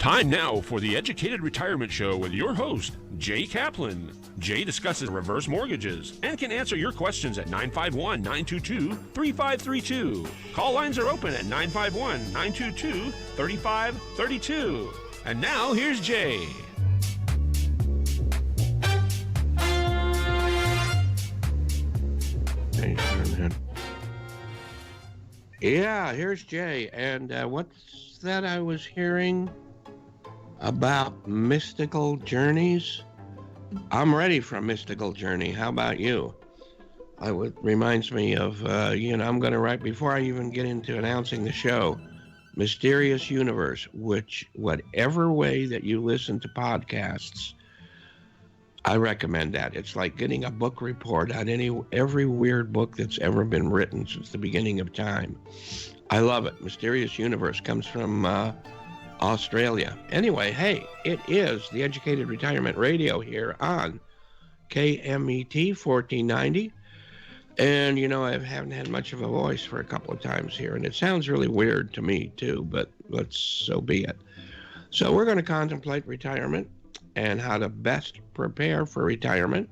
Time now for the Educated Retirement Show with your host, Jay Kaplan. Jay discusses reverse mortgages and can answer your questions at 951-922-3532. Call lines are open at 951-922-3532. And now, here's Jay. Yeah, here's Jay. And what's that I was hearing about mystical journeys? I'm ready for a mystical journey. How about you? It reminds me of, I'm going to write, before I even get into announcing the show, Mysterious Universe, which whatever way that you listen to podcasts, I recommend that. It's like getting a book report on every weird book that's ever been written since the beginning of time. I love it. Mysterious Universe comes from Australia. Anyway, hey, it is the Educated Retirement Radio here on KMET 1490. And, I haven't had much of a voice for a couple of times here, and it sounds really weird to me too, but so be it. So we're going to contemplate retirement and how to best prepare for retirement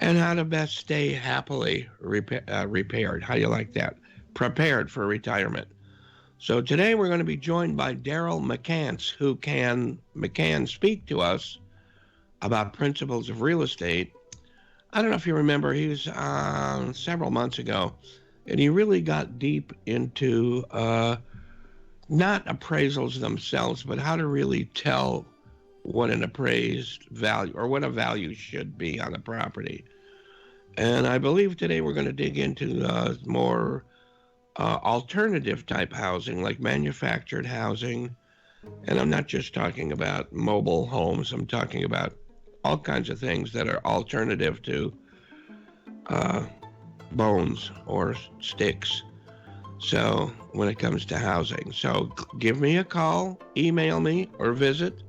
and how to best stay happily repaired. How do you like that? Prepared for retirement. So today we're going to be joined by Daryl McCance, who can speak to us about principles of real estate. I don't know if you remember, he was several months ago, and he really got deep into not appraisals themselves, but how to really tell what an appraised value or what a value should be on a property. And I believe today we're going to dig into more alternative type housing, like manufactured housing. And I'm not just talking about mobile homes. I'm talking about all kinds of things that are alternative to bones or sticks. So when it comes to housing, so give me a call, email me, or visit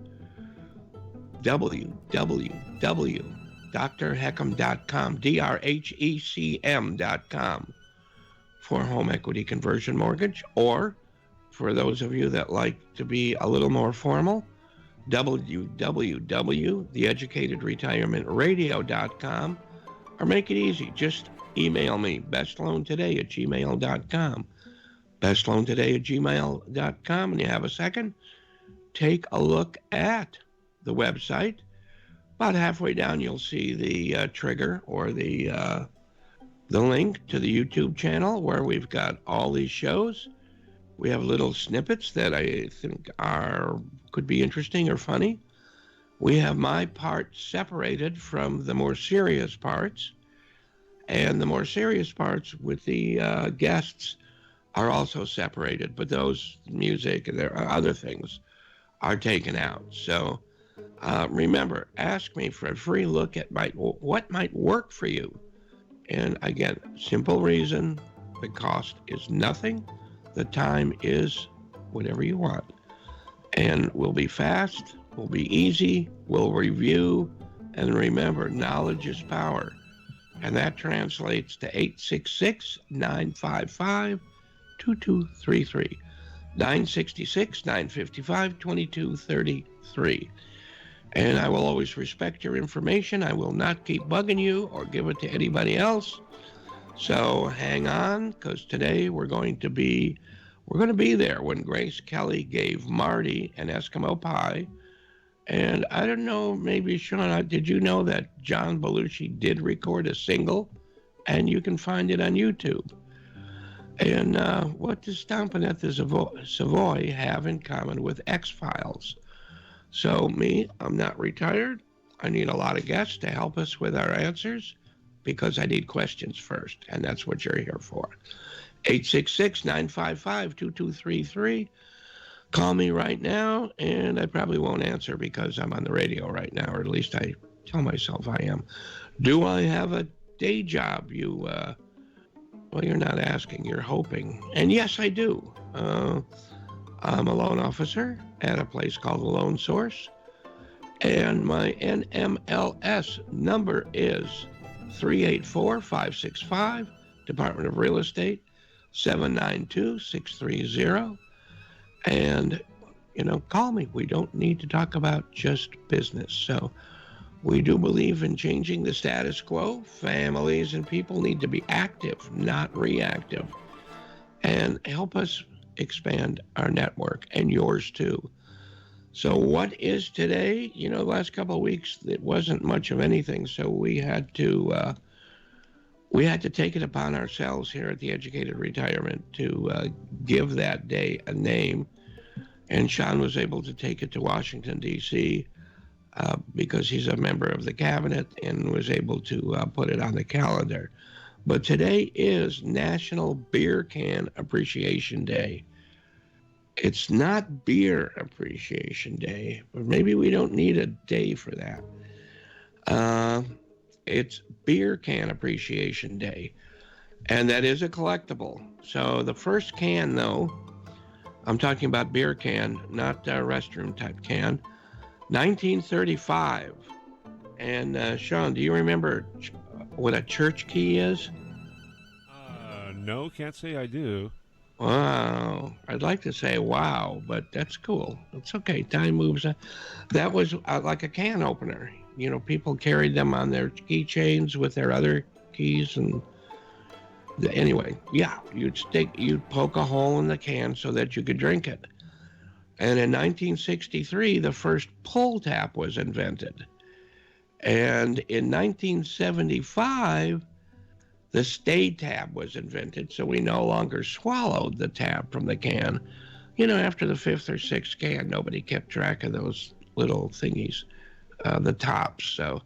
www.drheckham.com, drhecm.com for home equity conversion mortgage, or for those of you that like to be a little more formal, www.theeducatedretirementradio.com, or make it easy, just email me, bestloantoday@gmail.com, bestloantoday@gmail.com, and you have a second, take a look at the website. About halfway down, you'll see the trigger or the link to the YouTube channel where we've got all these shows. We have little snippets that I think could be interesting or funny. We have my part separated from the more serious parts, and the more serious parts with the guests are also separated, but those music and there are other things are taken out. So remember, ask me for a free look at what might work for you. And again, simple reason, the cost is nothing. The time is whatever you want. And we'll be fast, we'll be easy, we'll review, and remember, knowledge is power. And that translates to 866-955-2233. 966-955-2233. And I will always respect your information. I will not keep bugging you or give it to anybody else. So hang on, because today we're going to be there when Grace Kelly gave Marty an Eskimo pie. And I don't know, maybe Sean, did you know that John Belushi did record a single? And you can find it on YouTube. And what does Stompin' at the Savoy have in common with X-Files? So me, I'm not retired. I need a lot of guests to help us with our answers because I need questions first, and that's what you're here for. 866-955-2233. Call me right now, and I probably won't answer because I'm on the radio right now, or at least I tell myself I am. Do I have a day job? Well, you're not asking, you're hoping. And yes, I do. I'm a loan officer at a place called the Loan Source, and my NMLS number is 384-565, Department of Real Estate, 792-630. And call me. We don't need to talk about just business. So we do believe in changing the status quo. Families and people need to be active, not reactive, and help us expand our network and yours too. So what is today? The last couple of weeks, it wasn't much of anything. So we had to take it upon ourselves here at the Educated Retirement to give that day a name. And Sean was able to take it to Washington, D.C., because he's a member of the cabinet and was able to put it on the calendar. But today is National Beer Can Appreciation Day. It's not Beer Appreciation Day, but maybe we don't need a day for that. It's Beer Can Appreciation Day, and that is a collectible. So the first can, though, I'm talking about beer can, not a restroom type can, 1935. And Sean, do you remember what a church key is? No, can't say I do. Wow. I'd like to say wow, but that's cool. It's okay. Time moves. That was like a can opener. People carried them on their keychains with their other keys. And anyway, yeah, you'd poke a hole in the can so that you could drink it. And in 1963, the first pull tap was invented. And in 1975, the stay tab was invented, so we no longer swallowed the tab from the can. After the fifth or sixth can, nobody kept track of those little thingies, the tops. So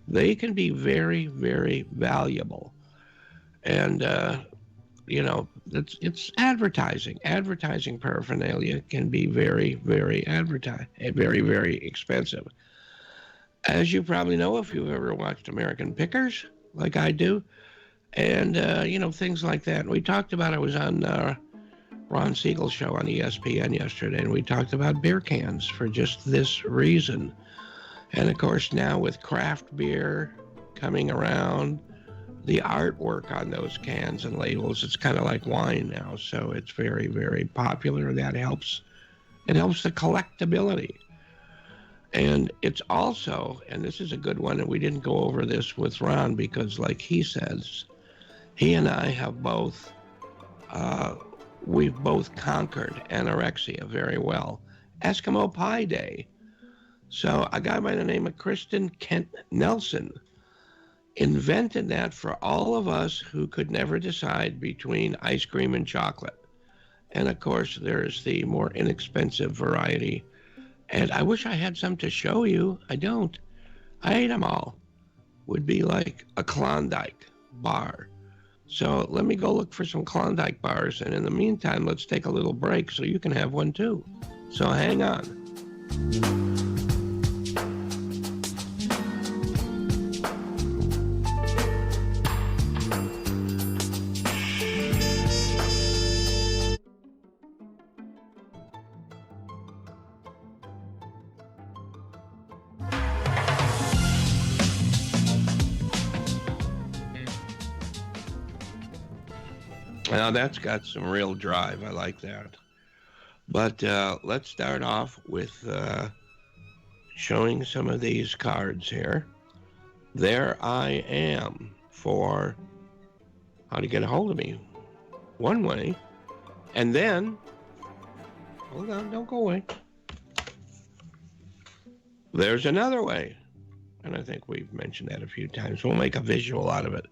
they can be very, very valuable. And, it's advertising. Advertising paraphernalia can be very, very very, very expensive. As you probably know, if you've ever watched American Pickers, like I do, and, things like that. We talked about, I was on Ron Siegel's show on ESPN yesterday, and we talked about beer cans for just this reason. And, of course, now with craft beer coming around, the artwork on those cans and labels, it's kind of like wine now. So it's very, very popular, and that helps. It helps the collectability. And it's also, and this is a good one, and we didn't go over this with Ron because, like he says, he and I have we've both conquered anorexia very well. Eskimo Pie Day. So a guy by the name of Kristen Kent Nelson invented that for all of us who could never decide between ice cream and chocolate. And of course, there's the more inexpensive variety. And I wish I had some to show you. I don't. I ate them all. Would be like a Klondike bar. So let me go look for some Klondike bars. And in the meantime, let's take a little break so you can have one too. So hang on. Now that's got some real drive. I like that. But let's start off with showing some of these cards here. There I am for how to get a hold of me. One way. And then, hold on, don't go away. There's another way. And I think we've mentioned that a few times. We'll make a visual out of it.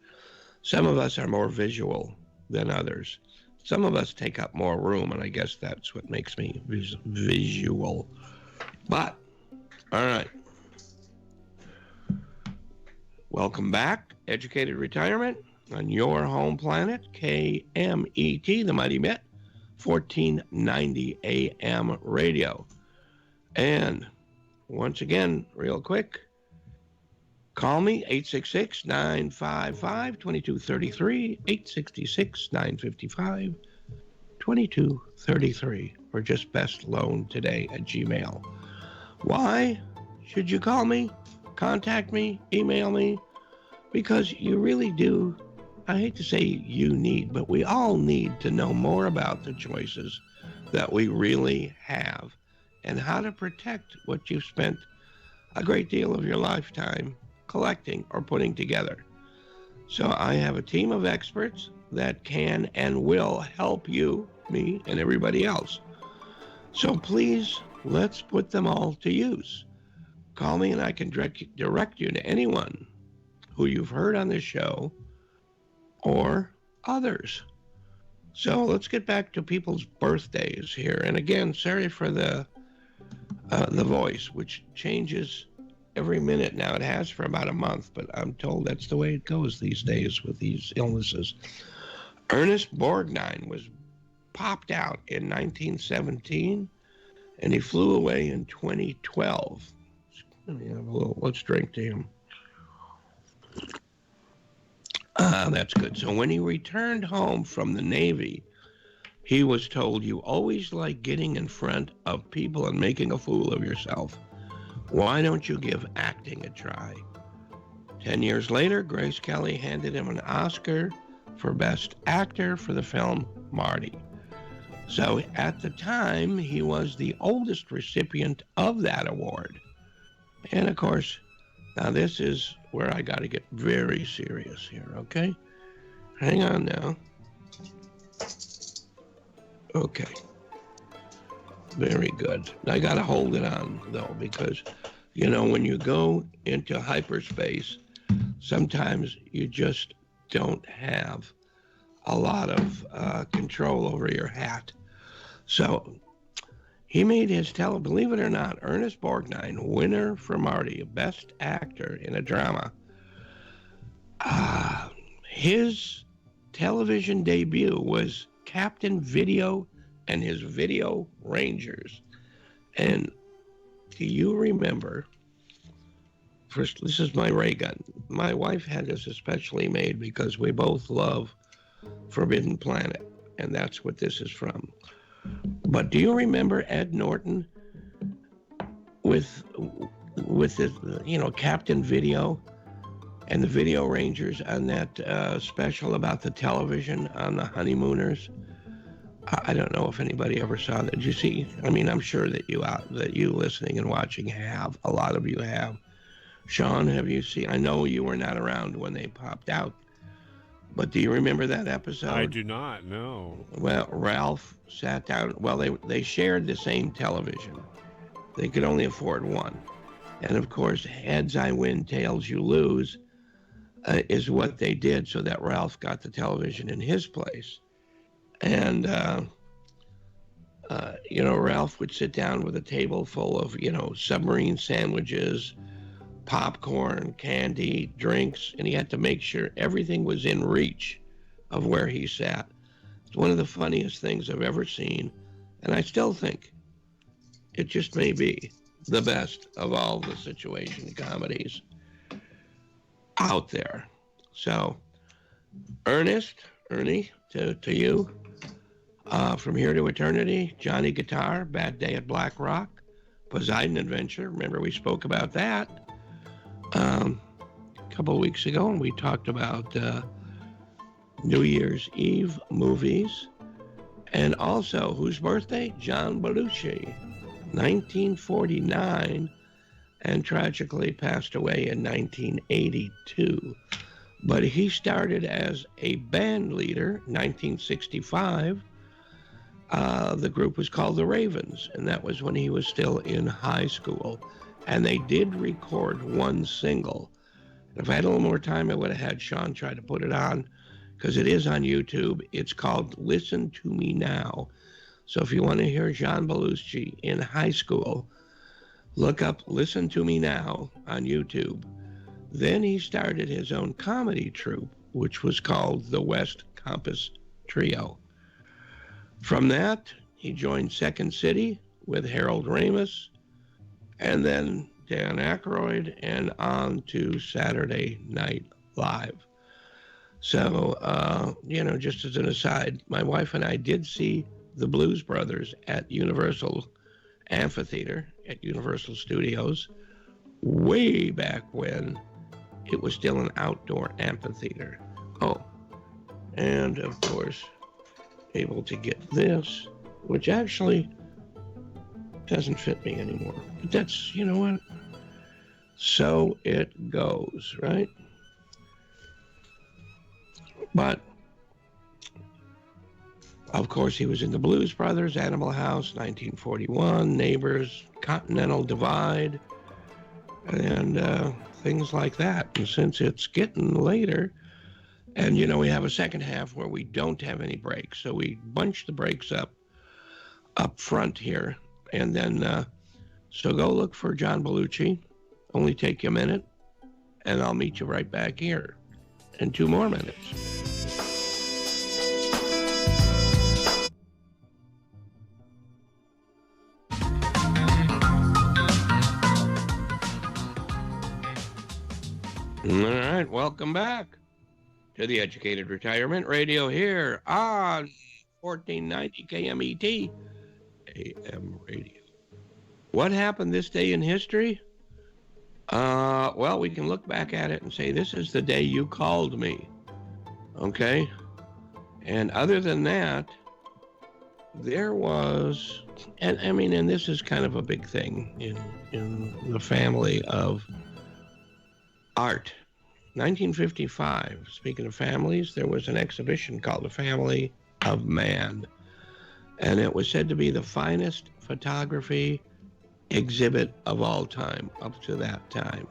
Some of us are more visual than others. Some of us take up more room, and I guess that's what makes me visual. But, all right. Welcome back, Educated Retirement on your home planet, KMET, the Mighty Met, 1490 AM radio. And once again, real quick, call me, 866-955-2233, 866-955-2233, or just best loan today at Gmail. Why should you call me, contact me, email me? Because you really do, I hate to say you need, but we all need to know more about the choices that we really have and how to protect what you've spent a great deal of your lifetime collecting or putting together. So I have a team of experts that can and will help you, me, and everybody else. So please, let's put them all to use. Call me and I can direct you to anyone who you've heard on this show or others. So let's get back to people's birthdays here. And again, sorry for the voice, which changes every minute now. It has for about a month, but I'm told that's the way it goes these days with these illnesses. Ernest Borgnine was popped out in 1917, and he flew away in 2012. Let's drink to him. That's good. So when he returned home from the Navy, he was told, "You always like getting in front of people and making a fool of yourself. Why don't you give acting a try?" 10 years later, Grace Kelly handed him an Oscar for Best Actor for the film Marty. So at the time, he was the oldest recipient of that award. And of course, now this is where I got to get very serious here, okay? Hang on now. Okay. Very good. I got to hold it on, though, because, you know, when you go into hyperspace, sometimes you just don't have a lot of control over your hat. So he made his believe it or not, Ernest Borgnine, winner for Marty, Best Actor in a Drama. His television debut was Captain Video and his Video Rangers. And do you remember, first, this is my ray gun. My wife had this especially made because we both love Forbidden Planet, and that's what this is from. But do you remember Ed Norton with his, Captain Video and the Video Rangers on that special about the television on the honeymooners? I don't know if anybody ever saw that. Did you see? I mean, I'm sure that you listening and watching have. A lot of you have. Sean, have you seen? I know you were not around when they popped out, but do you remember that episode? I do not, no. Well, Ralph sat down. Well, they shared the same television. They could only afford one. And of course, heads I win, tails you lose is what they did, so that Ralph got the television in his place. And, Ralph would sit down with a table full of, submarine sandwiches, popcorn, candy, drinks, and he had to make sure everything was in reach of where he sat. It's one of the funniest things I've ever seen, and I still think it just may be the best of all the situation comedies out there. So, Ernie, to you, From Here to Eternity, Johnny Guitar, Bad Day at Black Rock, Poseidon Adventure, remember we spoke about that a couple of weeks ago, and we talked about New Year's Eve movies, and also whose birthday? John Belushi, 1949, and tragically passed away in 1982. But he started as a band leader, 1965. The group was called the Ravens, and that was when he was still in high school. And they did record one single. If I had a little more time, I would have had Sean try to put it on, because it is on YouTube. It's called Listen to Me Now. So if you want to hear John Belushi in high school, look up Listen to Me Now on YouTube. Then he started his own comedy troupe, which was called the West Compass Trio. From that, he joined Second City with Harold Ramis, and then Dan Aykroyd, and on to Saturday Night Live. So, just as an aside, my wife and I did see the Blues Brothers at Universal Amphitheater at Universal Studios way back when it was still an outdoor amphitheater. Oh, and of course, able to get this, which actually doesn't fit me anymore. But that's, you know what? So it goes, right? But, of course, he was in the Blues Brothers, Animal House, 1941, Neighbors, Continental Divide, and things like that. And since it's getting later, and, you know, we have a second half where we don't have any breaks, so we bunch the breaks up front here. And then, so go look for John Belushi. Only take you a minute, and I'll meet you right back here in 2 more minutes. All right, welcome back to the Educated Retirement Radio here on 1490 KMET AM radio. What happened this day in history? Well, we can look back at it and say, this is the day you called me. Okay? And other than that, there was, and I mean, and this is kind of a big thing in the family of art. 1955, speaking of families, there was an exhibition called The Family of Man. And it was said to be the finest photography exhibit of all time up to that time.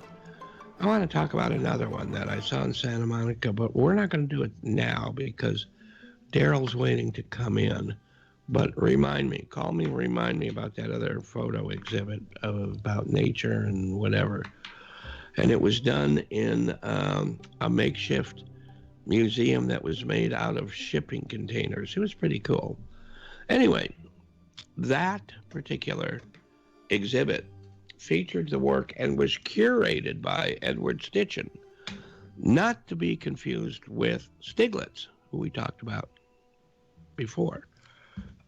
I want to talk about another one that I saw in Santa Monica, but we're not going to do it now because Daryl's waiting to come in. But remind me about that other photo exhibit about nature and whatever. And it was done in a makeshift museum that was made out of shipping containers. It was pretty cool. Anyway, that particular exhibit featured the work and was curated by Edward Stitchin, not to be confused with Stiglitz, who we talked about before.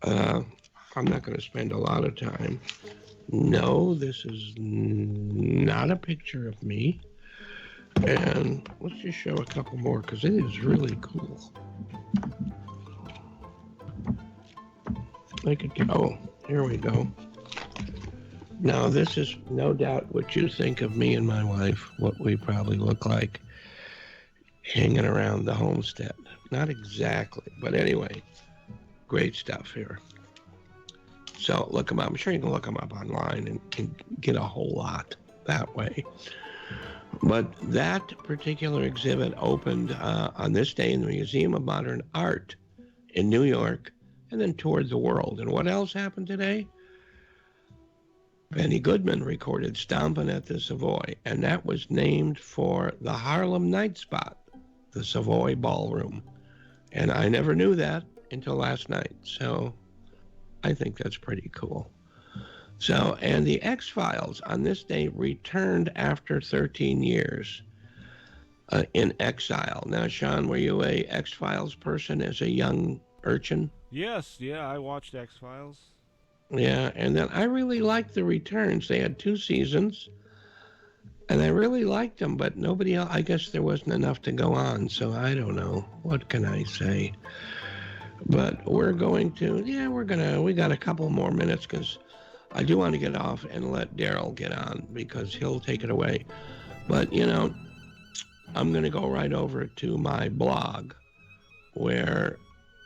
I'm not going to spend a lot of time. No, this is not a picture of me. And let's just show a couple more because it is really cool. Oh, here we go. Now, this is no doubt what you think of me and my wife, what we probably look like hanging around the homestead. Not exactly, but anyway, great stuff here. So look them up. I'm sure you can look them up online and can get a whole lot that way. But that particular exhibit opened on this day in the Museum of Modern Art in New York and then toured the world. And what else happened today? Benny Goodman recorded Stompin' at the Savoy, and that was named for the Harlem Night Spot, the Savoy Ballroom. And I never knew that until last night, so I think that's pretty cool. So, and the X-Files on this day returned after 13 years in exile. Now, Sean, were you a X-Files person as a young urchin? Yes, I watched X-Files. Yeah, and then I really liked the returns. They had 2 seasons, and I really liked them, but nobody else, I guess there wasn't enough to go on, so I don't know. What can I say? But we're going to, we got a couple more minutes because I do want to get off and let Daryl get on because he'll take it away. But, you know, I'm going to go right over to my blog where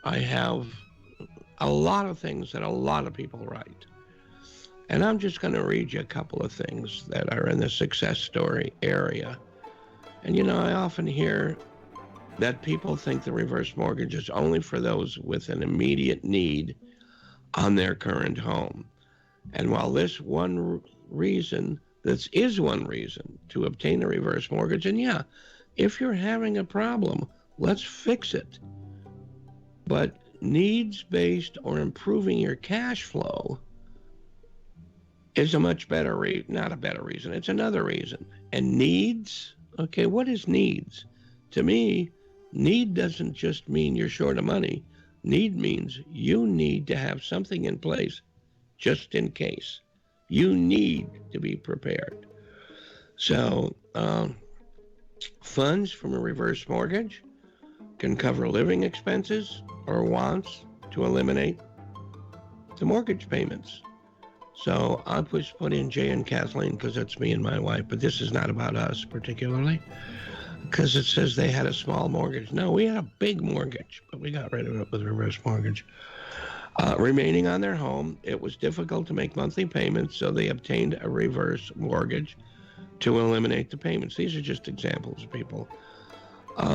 I have a lot of things that a lot of people write. And I'm just going to read you a couple of things that are in the success story area. And, you know, I often hear that people think the reverse mortgage is only for those with an immediate need on their current home. And while this is one reason to obtain a reverse mortgage, and yeah, if you're having a problem, let's fix it. But needs-based or improving your cash flow is a much better not a better reason, it's another reason. And needs, okay, what is needs? To me, need doesn't just mean you're short of money. Need means you need to have something in place just in case. You need to be prepared. So, funds from a reverse mortgage can cover living expenses or wants to eliminate the mortgage payments. So I put in Jay and Kathleen because it's me and my wife, but this is not about us particularly because it says they had a small mortgage. No, we had a big mortgage, but we got rid of it with reverse mortgage. Remaining on their home, it was difficult to make monthly payments, so they obtained a reverse mortgage to eliminate the payments. These are just examples, people.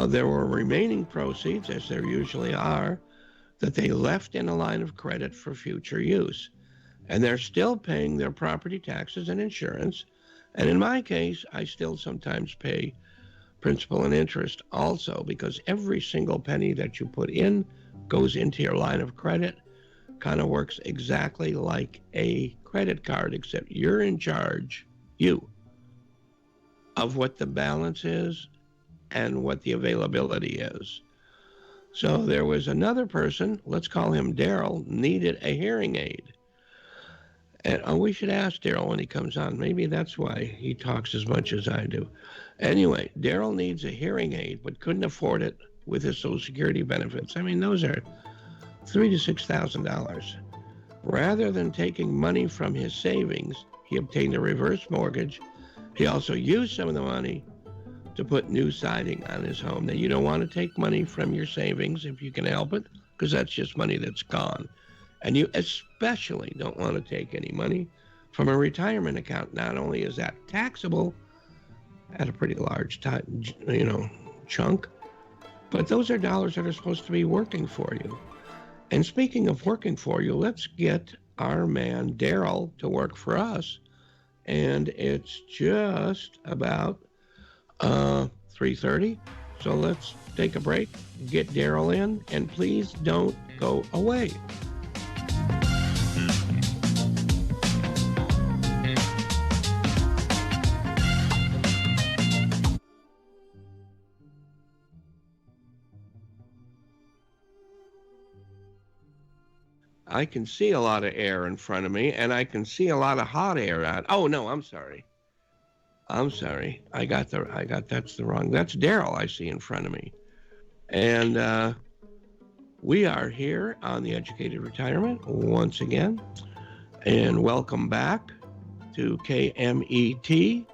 There were remaining proceeds, as there usually are, that they left in a line of credit for future use. And they're still paying their property taxes and insurance. And in my case, I still sometimes pay principal and interest also, because every single penny that you put in goes into your line of credit. Kind of works exactly like a credit card, except you're in charge, of what the balance is and what the availability is. So there was another person, let's call him Daryl, needed a hearing aid. And we should ask Daryl when he comes on. Maybe that's why he talks as much as I do. Anyway, Daryl needs a hearing aid, but couldn't afford it with his Social Security benefits. I mean, those are $3,000 to $6,000. Rather than taking money from his savings, he obtained a reverse mortgage. He also used some of the money to put new siding on his home. Now, you don't want to take money from your savings if you can help it, because that's just money that's gone. And you especially don't want to take any money from a retirement account. Not only is that taxable at a pretty large chunk, but those are dollars that are supposed to be working for you. And speaking of working for you, let's get our man Daryl to work for us. And it's just about 3:30. So let's take a break, get Daryl in, and please don't go away. I can see a lot of air in front of me, and I can see a lot of hot air out. Oh no, I'm sorry. That's the wrong. That's Daryl I see in front of me, and we are here on the Educated Retirement once again, and welcome back to KMET.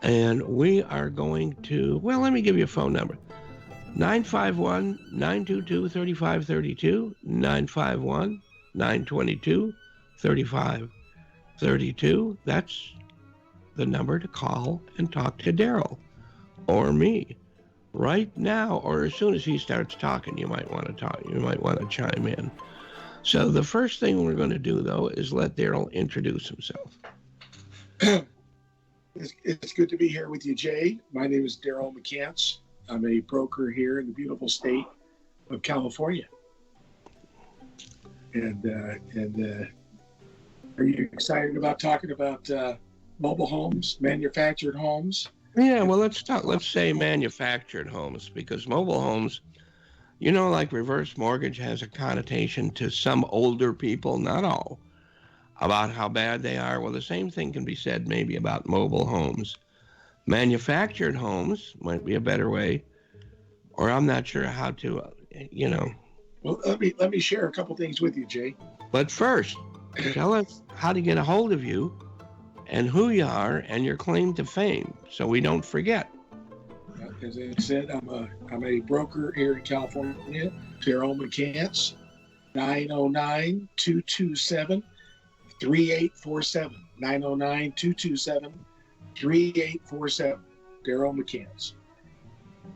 And we are going to, well, let me give you a phone number. 951-922-3532, 951-922-3532. That's the number to call and talk to Daryl or me right now, or as soon as he starts talking. You might want to chime in. So the first thing we're going to do, though, is let Daryl introduce himself. It's good to be here with you, Jay. My name is Daryl McCance. I'm a broker here in the beautiful state of California. And are you excited about talking about mobile homes, manufactured homes? Yeah, well, let's say manufactured homes, because mobile homes, like reverse mortgage has a connotation to some older people, not all, about how bad they are. Well, the same thing can be said maybe about mobile homes. Manufactured homes might be a better way, or I'm not sure how to, Well, let me share a couple things with you, Jay. But first, tell us how to get a hold of you and who you are and your claim to fame, so we don't forget. As I said, I'm a broker here in California. Daryl McCance, 909-227-3847. 909-227-3847. Daryl McCance.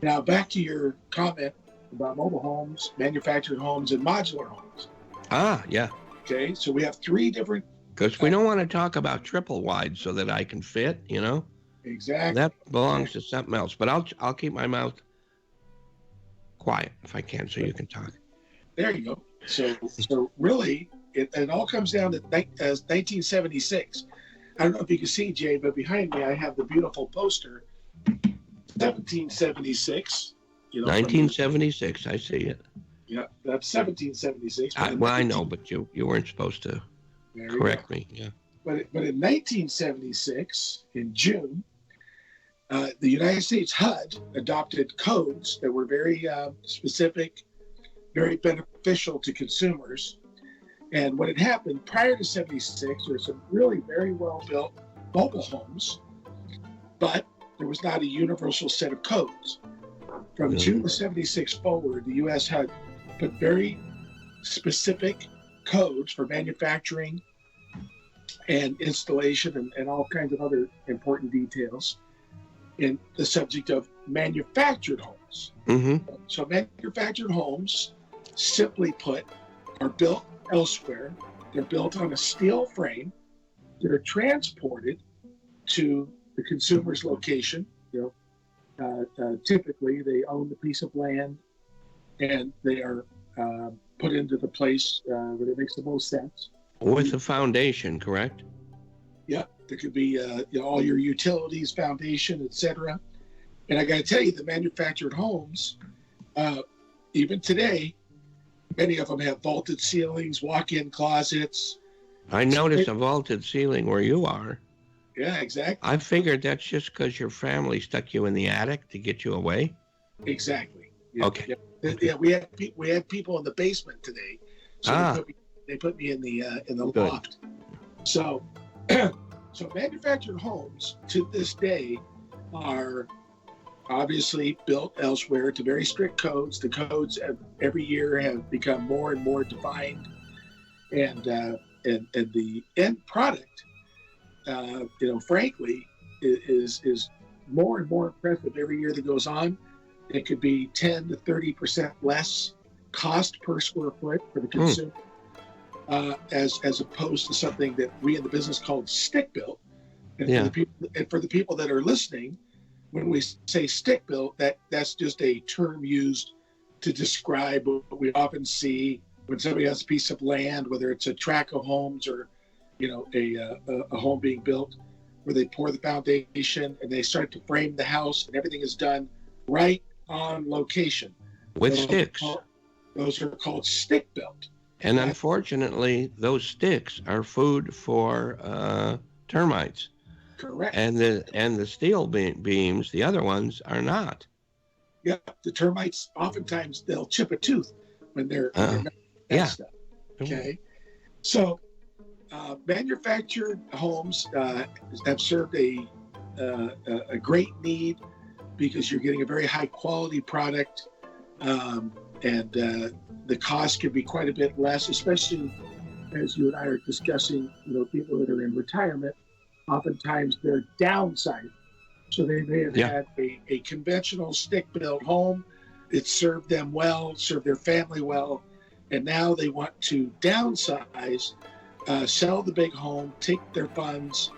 Now back to your comment about mobile homes, manufactured homes, and modular homes. Ah, yeah. Okay, so we have three different. Because we don't want to talk about triple wide so that I can fit, Exactly. That belongs to something else. But I'll keep my mouth quiet if I can, so you can talk. There you go. So really, it all comes down to 1976. I don't know if you can see, Jay, but behind me I have the beautiful poster, 1776. 1976, I see it. Yeah, that's 1776. I know, but you weren't supposed to correct me. Yeah. But in 1976, in June, the United States HUD adopted codes that were very specific, very beneficial to consumers. And what had happened prior to 76, there were some really very well-built mobile homes, but there was not a universal set of codes. From June of 76 forward, the U.S. had put very specific codes for manufacturing and installation and all kinds of other important details in the subject of manufactured homes. Mm-hmm. So manufactured homes, simply put, are built elsewhere. They're built on a steel frame. They're transported to the consumer's location. Typically, they own the piece of land, and they are put into the place where it makes the most sense. With a foundation, correct? Yeah, there could be all your utilities, foundation, etc. And I got to tell you, the manufactured homes, even today, many of them have vaulted ceilings, walk-in closets. I noticed a vaulted ceiling where you are. Yeah, exactly. I figured that's just because your family stuck you in the attic to get you away. Exactly. Yeah, Okay. Yeah, we had people in the basement today, so they put me in the loft. So, so manufactured homes to this day are obviously built elsewhere to very strict codes. The codes every year have become more and more defined, and the end product, frankly, is more and more impressive every year that goes on. It could be 10 to 30% less cost per square foot for the consumer, as opposed to something that we in the business called stick built. And for the people that are listening, when we say stick built, that's just a term used to describe what we often see when somebody has a piece of land, whether it's a tract of homes or a home being built, where they pour the foundation and they start to frame the house, and everything is done right on location with sticks. Those are called stick built. And unfortunately, those sticks are food for termites. Correct. And the steel beams, the other ones, are not. Yeah, the termites oftentimes they'll chip a tooth when they're stuff. Okay, so manufactured homes have served a great need because you're getting a very high quality product, and the cost can be quite a bit less, especially as you and I are discussing. People that are in retirement, oftentimes they're downsizing. So they may have had a conventional stick-built home. It served them well, served their family well, and now they want to downsize, sell the big home, take their funds,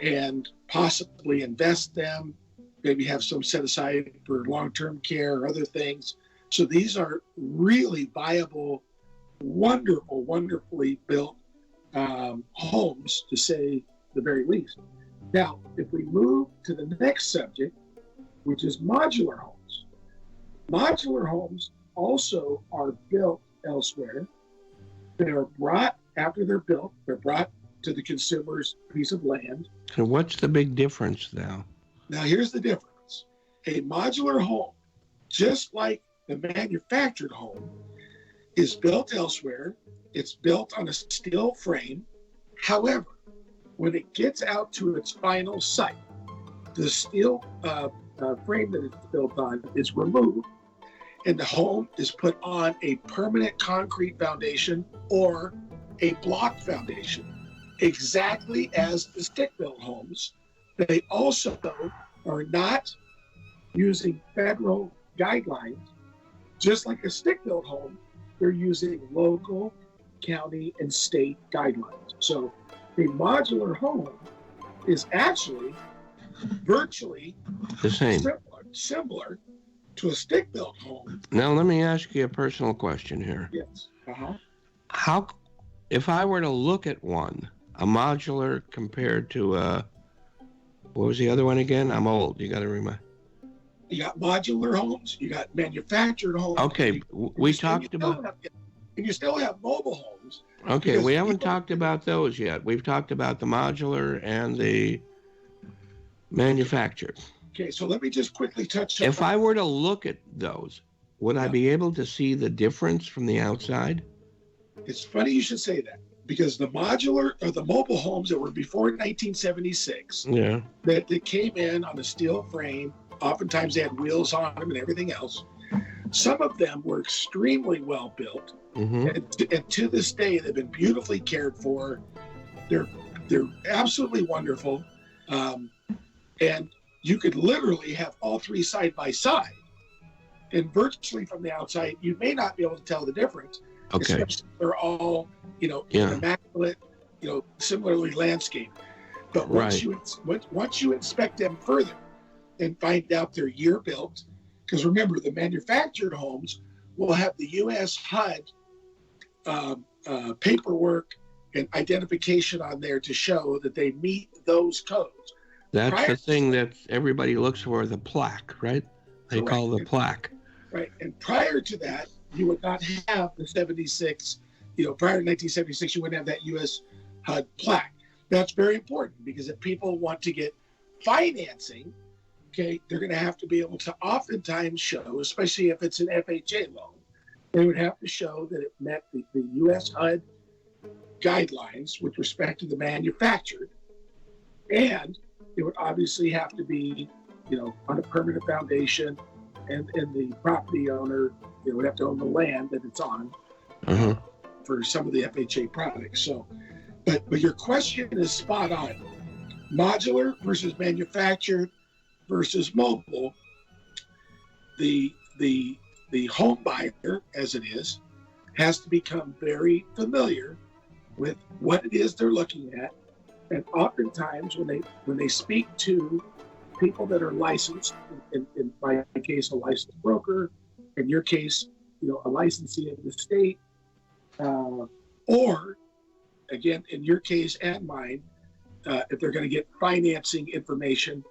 and possibly invest them, maybe have some set aside for long-term care or other things. So these are really viable, wonderfully built homes, to say the very least. Now, if we move to the next subject, which is modular homes. Modular homes also are built elsewhere. They are brought, after they're built, they're brought to the consumer's piece of land. So what's the big difference now? Now, here's the difference. A modular home, just like the manufactured home, is built elsewhere. It's built on a steel frame. However, when it gets out to its final site, the steel frame that it's built on is removed, and the home is put on a permanent concrete foundation or a block foundation, exactly as the stick-built homes. They also are not using federal guidelines. Just like a stick-built home, they're using local, county, and state guidelines. So a modular home is actually virtually the same, similar to a stick-built home. Now, let me ask you a personal question here. Yes. How, if I were to look at one, a modular compared to what was the other one again? I'm old. You got to remind. You got modular homes. You got manufactured homes. Okay, we talked about. And you still have mobile homes. Okay, we haven't talked about those yet. We've talked about the modular and the manufactured. Okay, so let me just quickly touch on. If I were to look at those, would I be able to see the difference from the outside? It's funny you should say that, because the modular or the mobile homes that were before 1976, Yeah. that came in on a steel frame, oftentimes they had wheels on them and everything else. Some of them were extremely well built, and to this day they've been beautifully cared for. They're absolutely wonderful, and you could literally have all three side by side, and virtually from the outside you may not be able to tell the difference. Okay. Especially if they're all, immaculate, similarly landscaped. But once you inspect them further and find out they're year built, because remember, the manufactured homes will have the U.S. HUD paperwork and identification on there to show that they meet those codes. That's the thing that everybody looks for, the plaque, right? They call the plaque. Right. And prior to that, you would not have the 76, prior to 1976, you wouldn't have that U.S. HUD plaque. That's very important, because if people want to get financing, okay, they're going to have to be able to oftentimes show, especially if it's an FHA loan, they would have to show that it met the U.S. HUD guidelines with respect to the manufactured, and it would obviously have to be, on a permanent foundation, and the property owner would have to own the land that it's on for some of the FHA products. So, but your question is spot on. Modular versus manufactured versus mobile. The home buyer, as it is, has to become very familiar with what it is they're looking at, and oftentimes when they speak to people that are licensed, in my case, a licensed broker, in your case, a licensee in the state, or again, in your case and mine, if they're going to get financing information,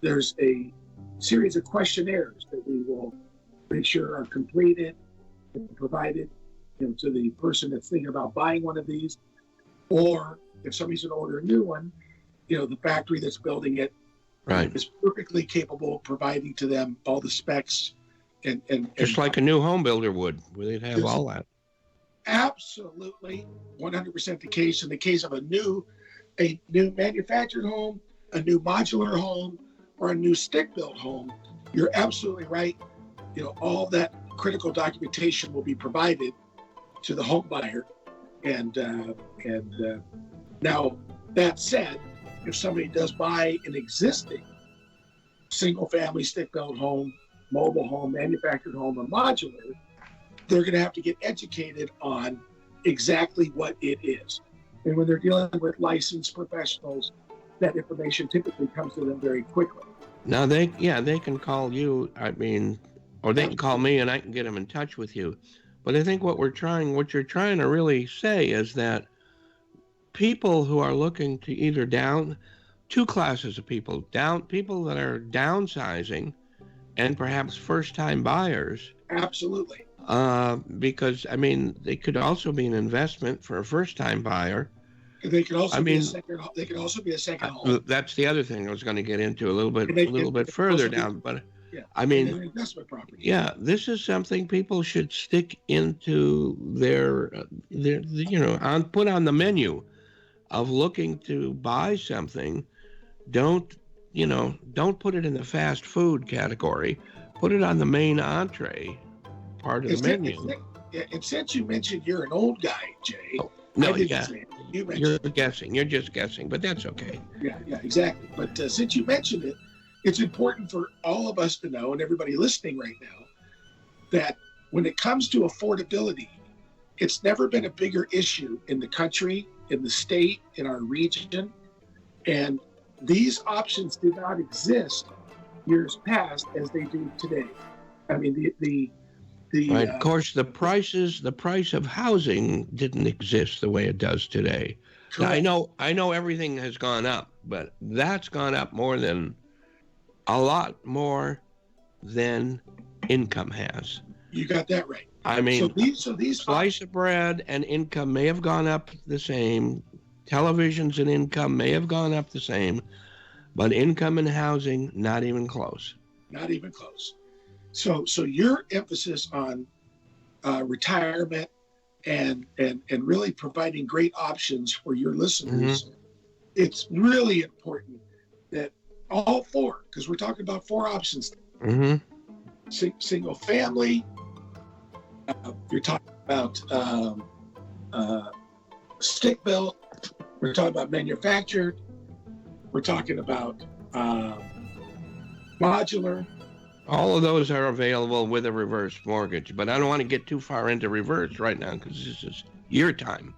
there's a series of questionnaires that we will make sure are completed and provided to the person that's thinking about buying one of these, or if somebody's going to order a new one, the factory that's building it is perfectly capable of providing to them all the specs and just like a new home builder would, where they'd have all that. Absolutely, 100% the case. In the case of a new manufactured home, a new modular home, or a new stick-built home, you're absolutely right. All that critical documentation will be provided to the home buyer. And now, that said, if somebody does buy an existing single-family stick-built home, mobile home, manufactured home, or modular, they're going to have to get educated on exactly what it is. And when they're dealing with licensed professionals, that information typically comes to them very quickly. Now they can call you, or they can call me and I can get them in touch with you. But I think what you're trying to really say is that people who are looking to either two classes of people that are downsizing and perhaps first-time buyers. Absolutely. Because they could also be an investment for a first-time buyer. They could also be a second. They could also be a second home. That's the other thing I was going to get into a little bit further down. But an investment property. Yeah, this is something people should stick into their put on the menu of looking to buy something. Don't put it in the fast food category. Put it on the main entree part of the menu. And since you mentioned you're an old guy, Jay. No, you're guessing. You're just guessing, but that's okay. Yeah, exactly. But since you mentioned it, it's important for all of us to know, and everybody listening right now, that when it comes to affordability, it's never been a bigger issue in the country, in the state, in our region. And these options did not exist years past as they do today. Right. Of course, the price of housing didn't exist the way it does today. Now, I know everything has gone up, but that's gone up a lot more than income has. You got that right. So these slice of bread and income may have gone up the same. Televisions and income may have gone up the same, but income and housing, not even close. Not even close. So your emphasis on retirement and really providing great options for your listeners. It's really important that all four, because we're talking about four options. Single family, you're talking about stick built, we're talking about manufactured, we're talking about modular. All of those are available with a reverse mortgage, but I don't want to get too far into reverse right now because this is your time.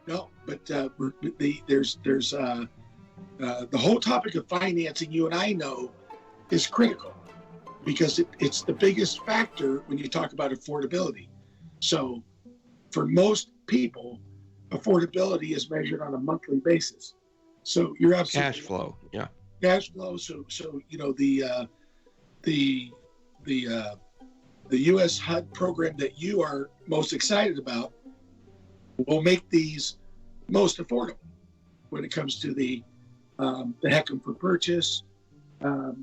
No, but there's the whole topic of financing, you and I know, is critical because it's the biggest factor when you talk about affordability. So for most people, affordability is measured on a monthly basis. So you're absolutely cash flow, yeah. Cash flow. So you know the U.S. HUD program that you are most excited about will make these most affordable when it comes to the HECM for purchase, but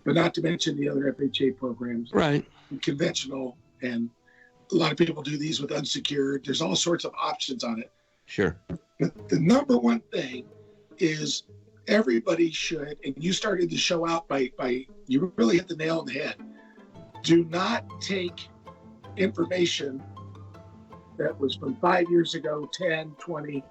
not to mention the other FHA programs, right? Conventional, and a lot of people do these with unsecured. There's all sorts of options on it. Sure. But the number one thing is everybody should, and you started the show out by you really hit the nail on the head. Do not take information that was from 5 years ago, 10, 20,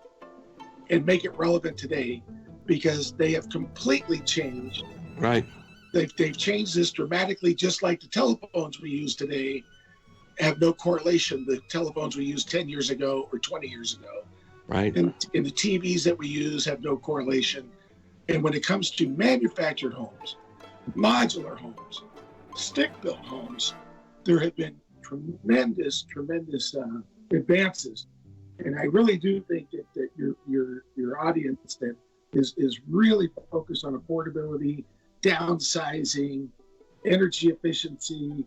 and make it relevant today, because they have completely changed. Right. They've changed this dramatically, just like the telephones we use today have no correlation. The telephones we used 10 years ago or 20 years ago. Right. And the TVs that we use have no correlation. And when it comes to manufactured homes, modular homes, stick-built homes, there have been tremendous advances. And I really do think that your audience that is really focused on affordability, downsizing, energy efficiency,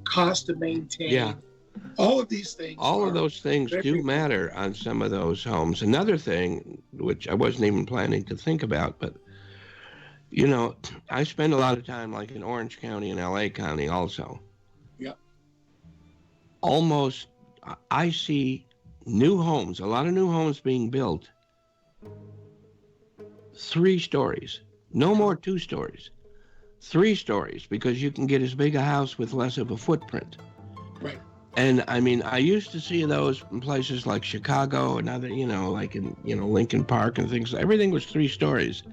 cost to maintain. Yeah. All of these things. All of those things do matter on some of those homes. Another thing, which I wasn't even planning to think about, but, you know, I spend a lot of time like in Orange County and LA County also. Yeah. Almost, I see new homes, a lot of new homes being built, 3 stories, no more 2 stories, 3 stories, because you can get as big a house with less of a footprint. Right. And I mean, I used to see those in places like Chicago and other, you know, like in, you know, Lincoln Park and things. Everything was 3 stories.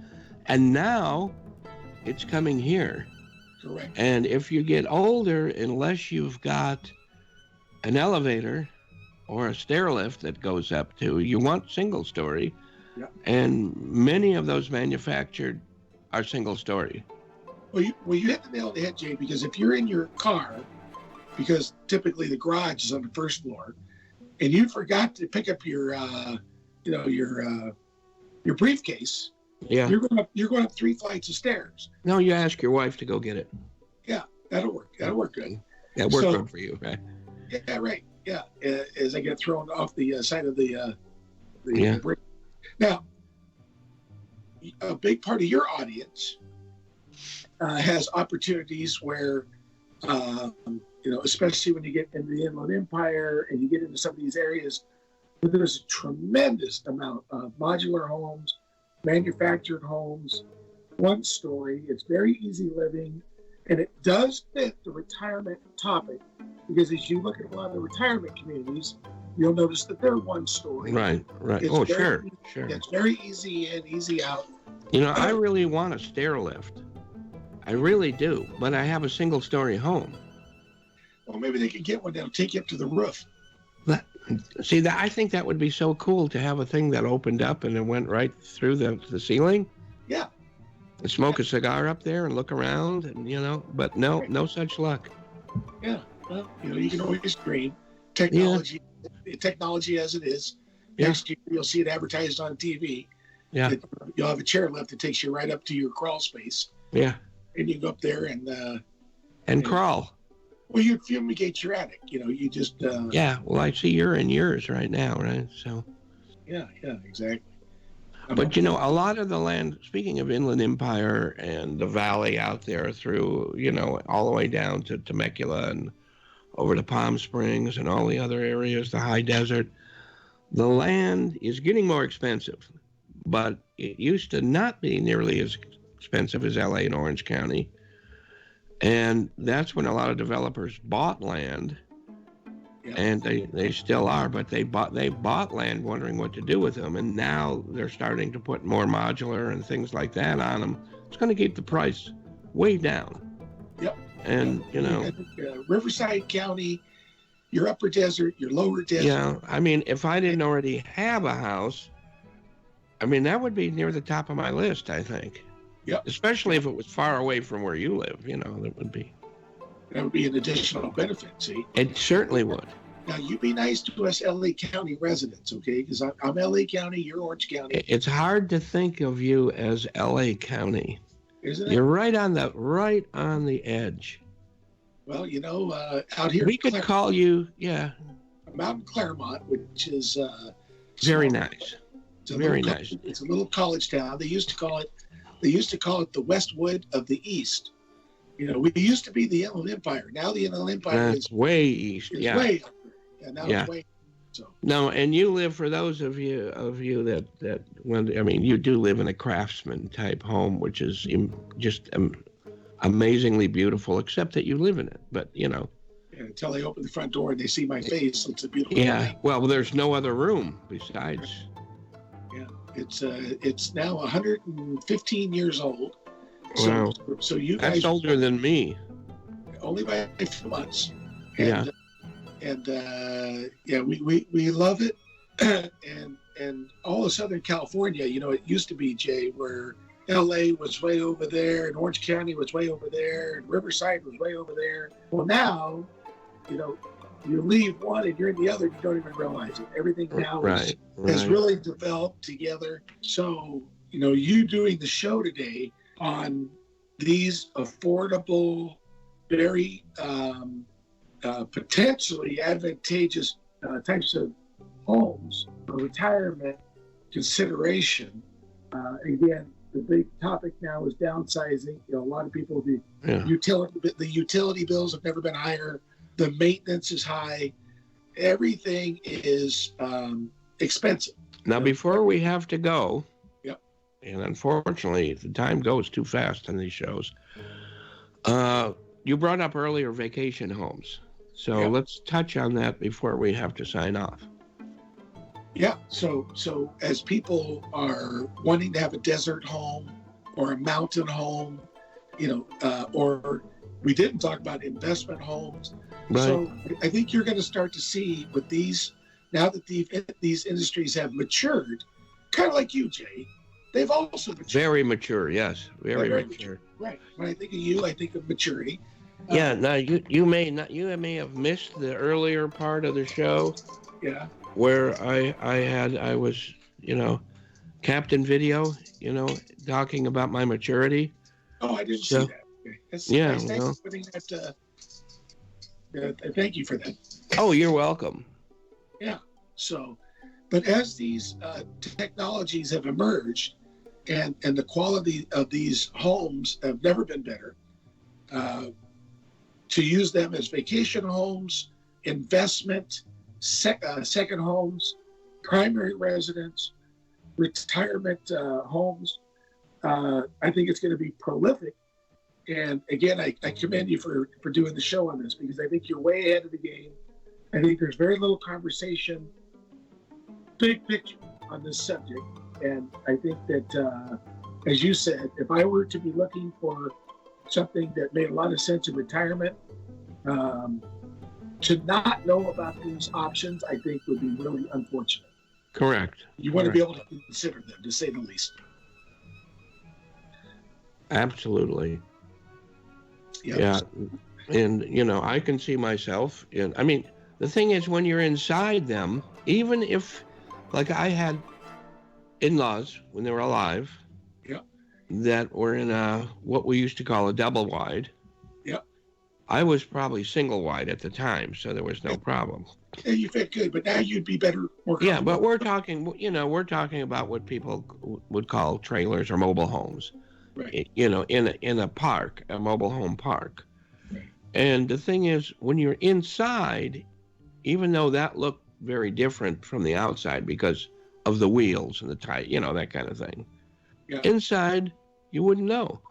And now it's coming here. Correct. And if you get older, unless you've got an elevator or a stair lift that goes up to, you want single story. Yeah. And many of those manufactured are single story. Well, you hit the nail on the head, Jay, because if you're in your car, because typically the garage is on the first floor, and you forgot to pick up your briefcase, yeah, you're going up 3 flights of stairs. No, you ask your wife to go get it. Yeah, that'll work. That'll work good. That worked good for you, right? Yeah, right. Yeah, as I get thrown off the side of the brick. Now, a big part of your audience has opportunities where. You know, especially when you get into the Inland Empire and you get into some of these areas, where there's a tremendous amount of modular homes, manufactured homes, 1 story. It's very easy living, and it does fit the retirement topic, because as you look at a lot of the retirement communities, you'll notice that they're 1 story. Right. It's Sure. It's very easy in, easy out. You know, I really want a stair lift. I really do, but I have a single story home. Well, maybe they could get one that'll take you up to the roof. I think that would be so cool to have a thing that opened up and it went right through the ceiling. Yeah. And smoke a cigar up there and look around, and you know, but no such luck. Yeah. Well, you know, you can always dream. Technology as it is. Yeah. Next year you'll see it advertised on TV. Yeah. You'll have a chair lift that takes you right up to your crawl space. Yeah. And you go up there and crawl. Well, you fumigate your attic. You know, you just. Yeah. Well, I see you're in yours right now, right? So. Yeah. Exactly. But you know, a lot of the land, speaking of Inland Empire and the valley out there through, you know, all the way down to Temecula and over to Palm Springs and all the other areas, the high desert, the land is getting more expensive, but it used to not be nearly as expensive as LA and Orange County. And that's when a lot of developers bought land, and they still are, but they bought land wondering what to do with them, and now they're starting to put more modular and things like that on them. It's going to keep the price way down. Yep. And Riverside County, your upper desert, your lower desert. Yeah, I mean, if I didn't already have a house, I mean, that would be near the top of my list, I think. Yep. Especially if it was far away from where you live, that would be. That would be an additional benefit, see? It certainly would. Now, you be nice to us LA County residents, okay? Because I'm LA County, you're Orange County. It's hard to think of you as LA County. Isn't it? You're right on the edge. Well, out here. We could call you, yeah. I'm out in Claremont, which is very nice. Very nice. It's a little college town. They used to call it the Westwood of the East. We used to be the Inland Empire. Now the Inland Empire is way east. It's yeah. Way up there. Now it's way. So. No, and you live, for those of you that you do live in a craftsman type home, which is just amazingly beautiful, except that you live in it. But Yeah, until they open the front door and they see my face, it's a beautiful. Yeah. Day. Well, there's no other room besides. Yeah, it's now 115 years old. Wow. So you guys. That's older than me. Only by a few months. And we love it. and all of Southern California, it used to be, Jay, where LA was way over there and Orange County was way over there and Riverside was way over there. Well, now, you leave one and you're in the other, you don't even realize it. Everything now has really developed together. So, you doing the show today on these affordable, very potentially advantageous types of homes for retirement consideration. Again, the big topic now is downsizing. A lot of people, the utility bills have never been higher. The maintenance is high. Everything is expensive. Now, before we have to go, and unfortunately, the time goes too fast on these shows. You brought up earlier vacation homes. So let's touch on that before we have to sign off. Yeah. So as people are wanting to have a desert home or a mountain home, or we didn't talk about investment homes. Right. So I think you're going to start to see with these, now that these industries have matured, kind of like you, Jay. They've also matured. Very mature, yes. Very mature. Right. When I think of you, I think of maturity. Yeah. Now you may have missed the earlier part of the show. Yeah. Where I was, Captain Video, talking about my maturity. Oh, I didn't see that. Okay. Thanks for putting that. Thank you for that. Oh, you're welcome. Yeah. So, but as these technologies have emerged, and the quality of these homes have never been better, to use them as vacation homes, investment, second homes, primary residence, retirement homes, I think it's going to be prolific. And again, I commend you for doing the show on this, because I think you're way ahead of the game. I think there's very little conversation, big picture, on this subject. And I think that, as you said, if I were to be looking for something that made a lot of sense in retirement, to not know about these options, I think would be really unfortunate. Correct. You want to be able to consider them, to say the least. Absolutely. Yeah. And, I can see myself in, the thing is, when you're inside them, even if, like, I had in-laws when they were alive, that were in what we used to call a double wide. I was probably single wide at the time, so there was no problem. Yeah, you fit good, but now you'd be better. Yeah, but we're talking about what people would call trailers or mobile homes. Right. In a park, a mobile home park. Right. And the thing is, when you're inside, even though that looked very different from the outside because of the wheels and the tire, that kind of thing. Yeah. Inside, you wouldn't know.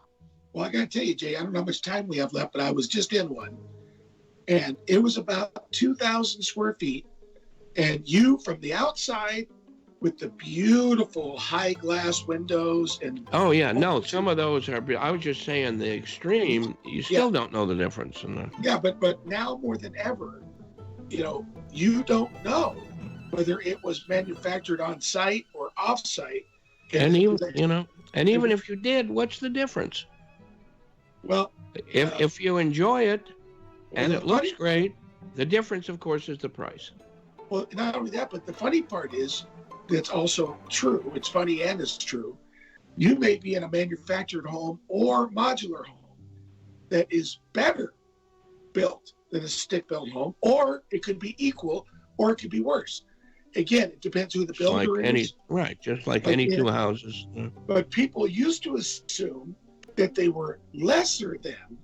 Well, I got to tell you, Jay, I don't know how much time we have left, but I was just in one. And it was about 2,000 square feet. And you, from the outside, with the beautiful high glass windows and Oh yeah, no, some of those are. I was just saying the extreme. You still don't know the difference in the. Yeah, but now more than ever, you don't know whether it was manufactured on site or off site. And even if you did, what's the difference? Well, if you enjoy it and it looks great, the difference, of course, is the price. Well, not only that, but the funny part is that's also true. It's funny and it's true. You may be in a manufactured home or modular home that is better built than a stick-built home, or it could be equal, or it could be worse. Again, it depends who the builder is. Right, just like any two houses. But people used to assume that they were lesser than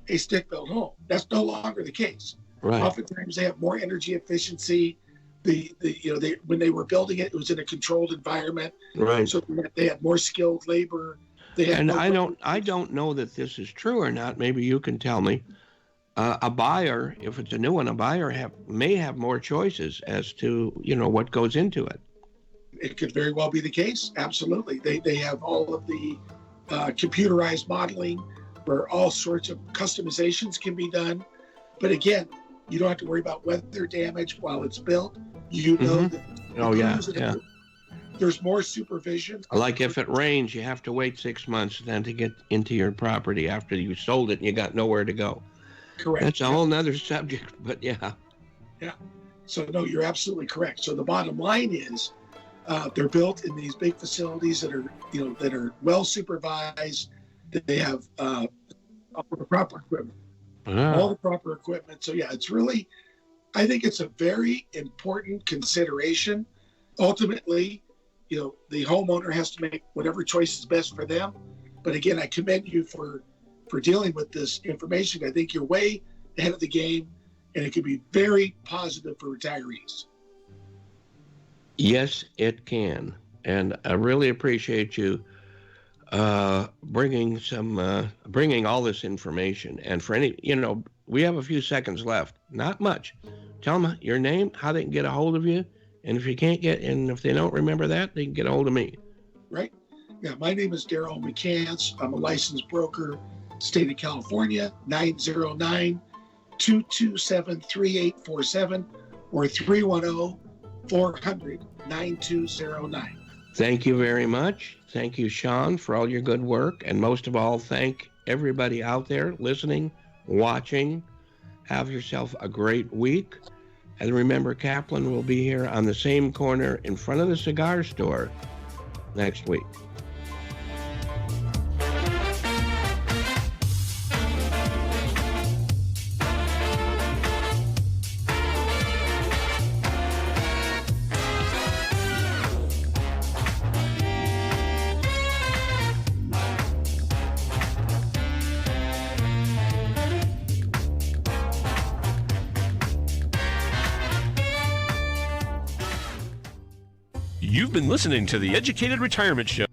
a stick-built home. That's no longer the case. Right. Oftentimes they have more energy efficiency. When they were building it, it was in a controlled environment. Right. So they had more skilled labor. I don't know that this is true or not. Maybe you can tell me. A buyer, if it's a new one, may have more choices as to what goes into it. It could very well be the case. Absolutely, they have all of the computerized modeling where all sorts of customizations can be done. But again, you don't have to worry about weather damage while it's built. That. Oh yeah. There's more supervision. Like if it rains, you have to wait 6 months then to get into your property after you sold it and you got nowhere to go. Correct. That's a whole nother subject, but yeah. Yeah. So no, you're absolutely correct. So the bottom line is, they're built in these big facilities that are well supervised. That they have all the proper equipment. All the proper equipment. So yeah, I think it's a very important consideration. Ultimately, the homeowner has to make whatever choice is best for them. But again, I commend you for dealing with this information. I think you're way ahead of the game, and it could be very positive for retirees. Yes, it can. And I really appreciate you bringing all this information. And for we have a few seconds left, not much. Tell them your name, how they can get a hold of you, and if they don't remember that, they can get a hold of me. Right. Yeah, my name is Daryl McCance. I'm a licensed broker, state of California, 909-227-3847 or 310-400-9209. Thank you very much. Thank you, Sean, for all your good work. And most of all, thank everybody out there listening, watching. Have yourself a great week. And remember, Kaplan will be here on the same corner in front of the cigar store next week. You've been listening to the Educated Retirement Show